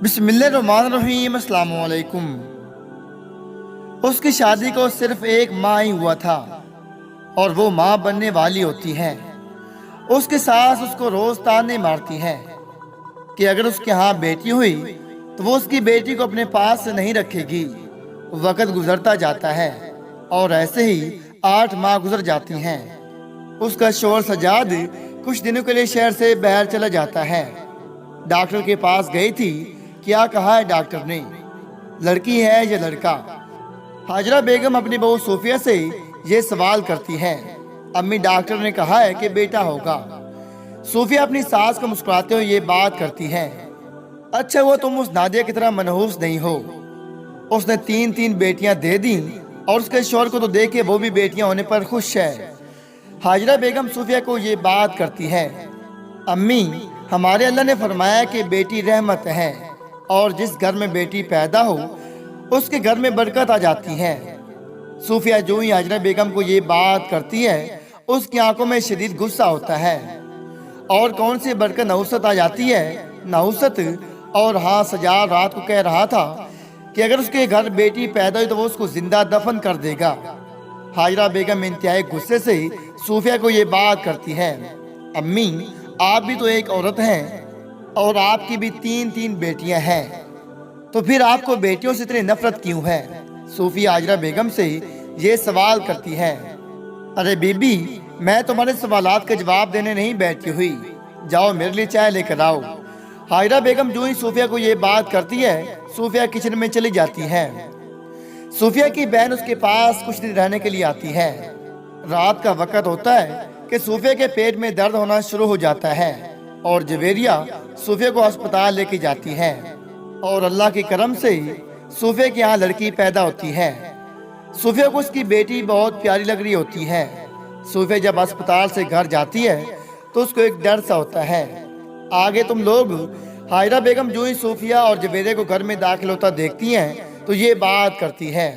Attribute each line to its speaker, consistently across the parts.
Speaker 1: बिस्मिल्लाहिर्रहमानिर्रहीम। अस्सलाम वालेकुम। उसकी शादी को सिर्फ एक माह ही हुआ था और वो माँ बनने वाली होती है। उसकी सास उसको रोज ताने मारती है कि अगर उसके यहाँ बेटी हुई तो वो उसकी बेटी को अपने पास से नहीं रखेगी। वक्त गुजरता जाता है और ऐसे ही 8 माह गुजर जाती हैं। उसका शोहर सजाद कुछ दिनों के लिए शहर से बाहर चला जाता है। डॉक्टर के पास गई थी। क्या कहा है डॉक्टर ने? लड़की है या लड़का? हाजरा बेगम अपनी बहू सोफिया से ये सवाल करती है। अम्मी, डॉक्टर ने कहा है कि बेटा होगा। सोफिया अपनी सास को मुस्कुराते हुए ये बात करती है। अच्छा हुआ तुम उस नादिया की तरह मनहूस नहीं हो। उसने 3 बेटियां दे दी और उसके शौहर को तो देखे वो भी बेटियां होने पर खुश है। हाजरा बेगम सोफिया को ये बात करती है। अम्मी, हमारे अल्लाह ने फरमाया कि बेटी रहमत है और जिस घर में बेटी पैदा हो उसके घर में बरकत आ जाती है। सूफिया जो ही हाजरा बेगम को ये बात करती है उसकी आंखों में शदीद गुस्सा होता है। और कौन सी बरकत नहुसत आ जाती है, नहुसत। और हाँ, सजाद रात को कह रहा था कि अगर उसके घर बेटी पैदा हुई तो वो उसको जिंदा दफन कर देगा। हाजरा बेगम इंतहाई गुस्से से सूफिया को ये बात करती है। अम्मी, आप भी तो एक औरत हैं और आपकी भी 3 बेटियां हैं, तो फिर आपको बेटियों से इतनी नफरत क्यों है? सूफिया हाजरा बेगम से ये सवाल करती है। अरे बीबी, मैं तुम्हारे सवालात के जवाब देने नहीं बैठी हुई, जाओ मेरे लिए चाय लेकर आओ। हाजरा बेगम जो ही सूफिया को ये बात करती है सूफिया किचन में चली जाती है। सूफिया की बहन उसके पास कुछ दिन रहने के लिए आती है। रात का वक्त होता है कि सूफिया के पेट में दर्द होना शुरू हो जाता है और जवेरिया सूफिया को अस्पताल लेके जाती है और अल्लाह की करम से सूफिया के यहाँ लड़की पैदा होती है। सूफिया को उसकी बेटी बहुत प्यारी लग रही होती है। सूफिया जब अस्पताल से घर जाती है तो उसको एक डर सा होता है। आगे तुम लोग हाजरा बेगम जो ही सूफिया और जवेरिया को घर में दाखिल होता देखती हैं तो ये बात करती है।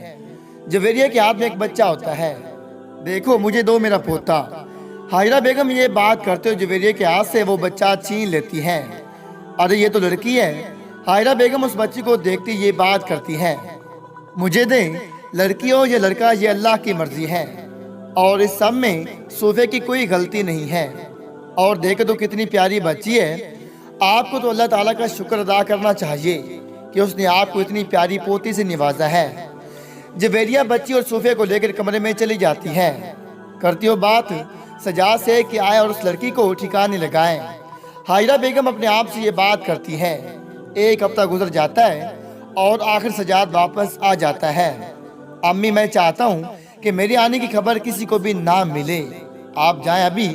Speaker 1: जवेरिया के हाथ में एक बच्चा होता है। देखो, मुझे दो मेरा पोता। हाजरा बेगम ये बात करते हुए जवेरिया के हाथ से वो बच्चा छीन लेती है। अरे ये तो लड़की है। हाजरा बेगम उस बच्ची को देखती ये बात करती है, मुझे दे, लड़की हो या लड़का ये अल्लाह की मर्जी है और इस सब में सूफे की कोई गलती नहीं है। और देखे तो कितनी प्यारी बच्ची है। आपको तो अल्लाह ताला का शुक्र अदा करना चाहिए कि उसने आपको इतनी प्यारी पोती से निवाजा है। जवेरिया बच्ची और सूफे को लेकर कमरे में चली जाती है। करती हो बात सजाद से कि आए और उस लड़की को ठिकाने लगाएं। हाजरा बेगम अपने आप से ये बात करती है। एक हफ्ता गुजर जाता है और आखिर सजाद वापस आ जाता है। अम्मी, मैं चाहता हूँ कि मेरे आने की खबर किसी को भी ना मिले। आप जाएं अभी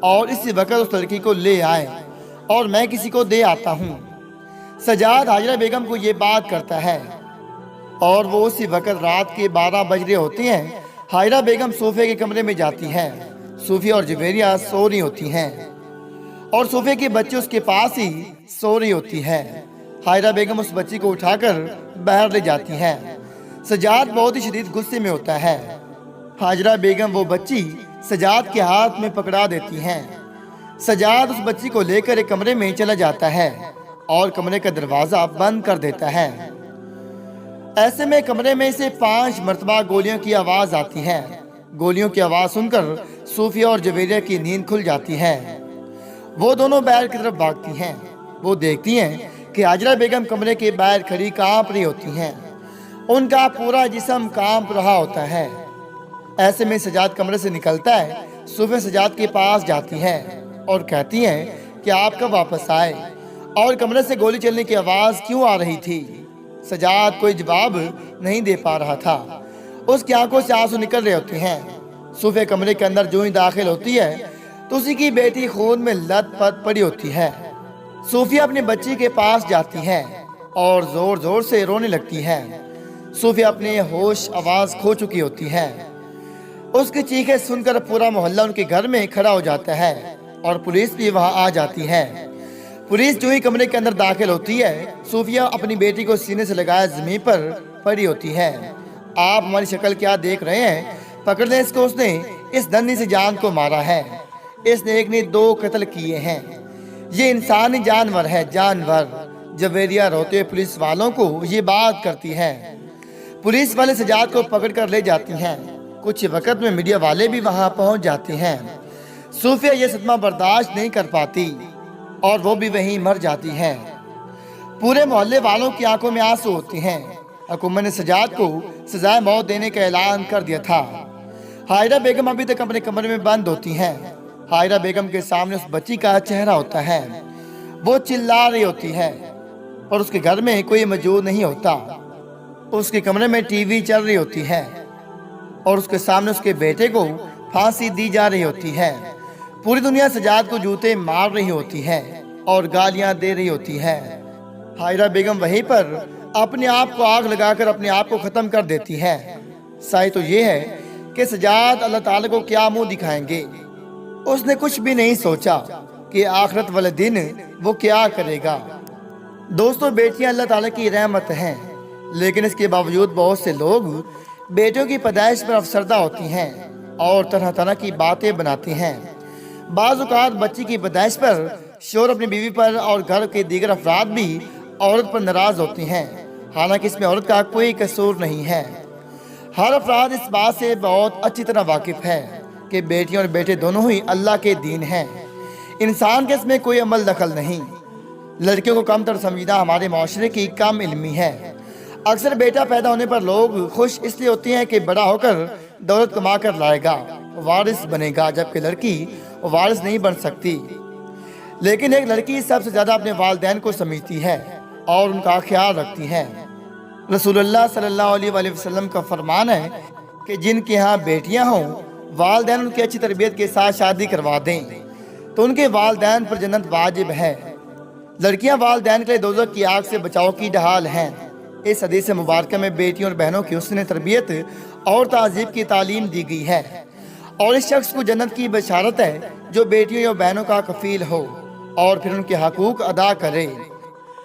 Speaker 1: और इसी वक्त उस लड़की को ले आए और मैं किसी को दे आता हूँ। सजाद हाजरा बेगम को ये बात करता है और वो उसी वक्त रात के 12 बज रहे होते हैं। हाजरा बेगम सोफे के कमरे में जाती हैं। सूफिया और जवेरिया सो रही होती हैं और सोफे के बच्चे उसके पास ही सो रही होती है। हाजरा बेगम उस बच्ची को उठाकर बाहर ले जाती हैं। सजाद बहुत ही शदीद गुस्से में होता है। हाजरा बेगम वो बच्ची सजाद के हाथ में पकड़ा देती हैं। सजाद उस बच्ची को लेकर एक कमरे में चला जाता है और कमरे का दरवाजा बंद कर देता है। ऐसे में कमरे में से 5 मरतबा गोलियों की आवाज आती है। गोलियों की आवाज सुनकर सूफिया और जवेरिया की नींद खुल जाती है। वो दोनों बाहर की तरफ भागती हैं। वो देखती हैं कि हाजरा बेगम कमरे के बाहर खड़ी कांप रही होती हैं। उनका पूरा जिस्म कांप रहा होता है। ऐसे में सजाद कमरे से निकलता है। सूफिया सजाद के पास जाती है और कहती हैं कि आप कब वापस आए और कमरे से गोली चलने की आवाज क्यों आ रही थी? सजाद कोई जवाब नहीं दे पा रहा था। उसकी आंखों से आंसू निकल रहे होते हैं। सूफिया कमरे के अंदर जो ही दाखिल होती है तो उसी की बेटी खून में लथपथ पड़ी होती है। सूफिया अपने बच्ची के पास जाती है और जोर जोर से रोने लगती है। सूफिया अपने होश आवाज खो चुकी होती है। उसकी चीखें सुनकर पूरा मोहल्ला उनके घर में खड़ा हो जाता है और पुलिस भी वहां आ जाती है। पुलिस जो ही कमरे के अंदर दाखिल होती है सूफिया अपनी बेटी को सीने से लगाए जमीन पर पड़ी होती है। आप हमारी शक्ल क्या देख रहे हैं? पकड़ लें इसको, उसने इस धन्नी से जान को मारा है। इसने एक ने 2 कत्ल किए हैं। ये इंसानी जानवर है, जानवर जवेरिया रोते हुए पुलिस वालों को ये बात करती है। पुलिस वाले सजाद को पकड़ कर ले जाती हैं। कुछ वक्त में मीडिया वाले भी वहां पहुंच जाते हैं। सूफिया ये सदमा बर्दाश्त नहीं कर पाती और वो भी वहीं मर जाती है। पूरे मोहल्ले वालों की आंखों में आंसू होते हैं। हुकूमत ने सजाद को सजाए मौत देने का ऐलान कर दिया था। हायरा बेगम अभी तक अपने कमरे में बंद होती हैं। हायरा बेगम के सामने उस बच्ची का चेहरा होता है। वो चिल्ला रही होती है और उसके घर में कोई मौजूद नहीं होता। उसके कमरे में टीवी चल रही होती है और उसके सामने उसके बेटे को फांसी दी जा रही होती है। पूरी दुनिया सजाद को जूते मार रही होती है और गालियां दे रही होती है। हायरा बेगम वहीं पर अपने आप को आग लगाकर अपने आप को खत्म कर देती है। सही तो ये है कि सजाद अल्लाह ताला को क्या मुंह दिखाएंगे। उसने कुछ भी नहीं सोचा कि आखिरत वाले दिन वो क्या करेगा। दोस्तों, बेटियां अल्लाह ताला की रहमत हैं, लेकिन इसके बावजूद बहुत से लोग बेटियों की पैदाइश पर अफसरदा होती हैं और तरह तरह की बातें बनाते हैं। बाज़ औक़ात बच्ची की पैदाइश पर शोहर अपनी बीवी पर और घर के दीगर अफराद भी औरत पर नाराज होती हैं, हालांकि इसमें औरत का कोई कसूर नहीं है। हर अफराद इस बात से बहुत अच्छी तरह वाकिफ है कि बेटियां और बेटे दोनों ही अल्लाह के दीन हैं। इंसान के इसमें कोई अमल दखल नहीं। लड़कियों को कमतर समझना हमारे माशरे की कम इल्मी है। अक्सर बेटा पैदा होने पर लोग खुश इसलिए होते हैं कि बड़ा होकर दौलत कमा कर लाएगा, वारिस बनेगा, जबकि लड़की वारिस नहीं बन सकती। लेकिन एक लड़की सबसे ज़्यादा अपने वालिदैन को समझती है और उनका ख्याल रखती है। रसूलुल्लाह सल्लल्लाहु अलैहि वसल्लम का फरमान है कि जिनके यहाँ बेटियाँ हों, वालिदैन उनकी अच्छी तरबियत के साथ शादी करवा दें तो उनके वालिदैन पर जन्नत वाजिब है। लड़कियां वालिदैन के लिए दोज़ख की आग से बचाव की ढाल हैं। इस हदीस मुबारक में बेटियों और बहनों की हुस्न तरबियत और तहज़ीब की तालीम दी गई है और इस शख्स को जन्नत की बशारत है जो बेटियों या बहनों का कफील हो और फिर उनके हकूक़ अदा करे।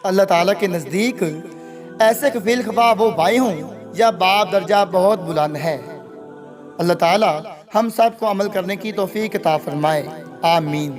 Speaker 1: अल्लाह ताला के नज़दीक ऐसे कफील ख्वाह वो भाई हों या बाप, दर्जा बहुत बुलंद है। अल्लाह ताला हम सब को अमल करने की तौफीक अता फरमाए। आमीन।